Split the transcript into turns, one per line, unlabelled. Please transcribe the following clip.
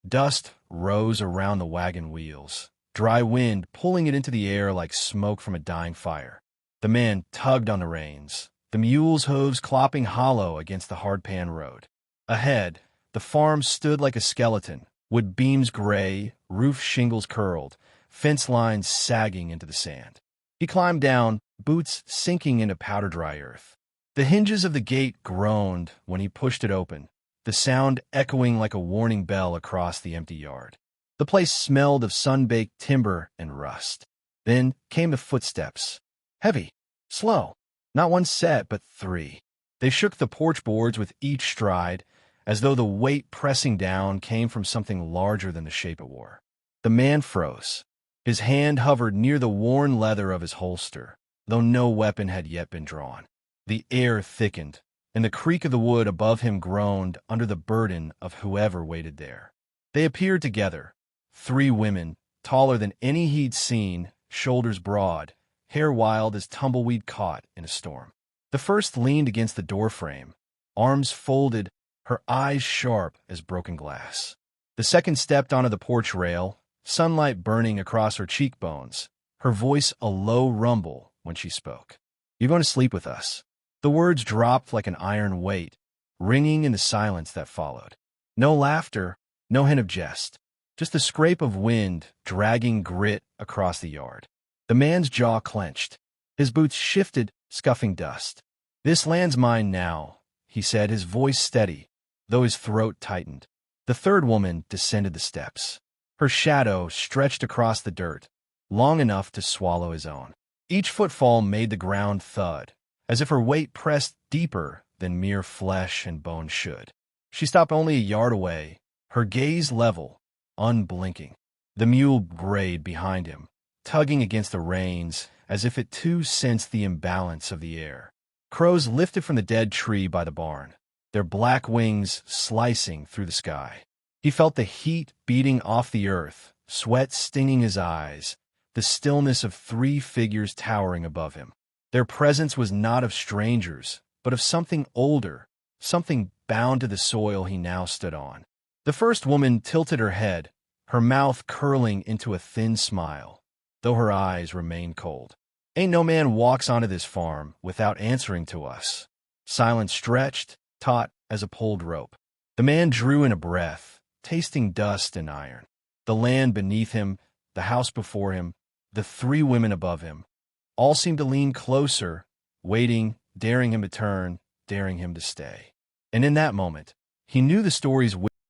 Dust rose around the wagon wheels, dry wind pulling it into the air like smoke from a dying fire. The man tugged on the reins, the mule's hooves clopping hollow against the hard-pan road. Ahead, the farm stood like a skeleton, wood beams gray, roof shingles curled, fence lines sagging into the sand. He climbed down, boots sinking into powder-dry earth. The hinges of the gate groaned when he pushed it open, the sound echoing like a warning bell across the empty yard. The place smelled of sun-baked timber and rust. Then came the footsteps. Heavy, slow, not one set, but three. They shook the porch boards with each stride, as though the weight pressing down came from something larger than the shape it wore. The man froze. His hand hovered near the worn leather of his holster, though no weapon had yet been drawn. The air thickened, and the creak of the wood above him groaned under the burden of whoever waited there. They appeared together, three women, taller than any he'd seen, shoulders broad, hair wild as tumbleweed caught in a storm. The first leaned against the doorframe, arms folded, her eyes sharp as broken glass. The second stepped onto the porch rail, sunlight burning across her cheekbones, her voice a low rumble when she spoke. "You're going to sleep with us." The words dropped like an iron weight, ringing in the silence that followed. No laughter, no hint of jest, just the scrape of wind dragging grit across the yard. The man's jaw clenched. His boots shifted, scuffing dust. "This land's mine now," he said, his voice steady, though his throat tightened. The third woman descended the steps. Her shadow stretched across the dirt, long enough to swallow his own. Each footfall made the ground thud, as if her weight pressed deeper than mere flesh and bone should. She stopped only a yard away, her gaze level, unblinking. The mule brayed behind him, tugging against the reins as if it too sensed the imbalance of the air. Crows lifted from the dead tree by the barn, their black wings slicing through the sky. He felt the heat beating off the earth, sweat stinging his eyes, the stillness of three figures towering above him. Their presence was not of strangers, but of something older, something bound to the soil he now stood on. The first woman tilted her head, her mouth curling into a thin smile, though her eyes remained cold. "Ain't no man walks onto this farm without answering to us." Silence stretched, taut as a pulled rope. The man drew in a breath, tasting dust and iron. The land beneath him, the house before him, the three women above him, all seemed to lean closer, waiting, daring him to turn, daring him to stay. And in that moment, he knew the story's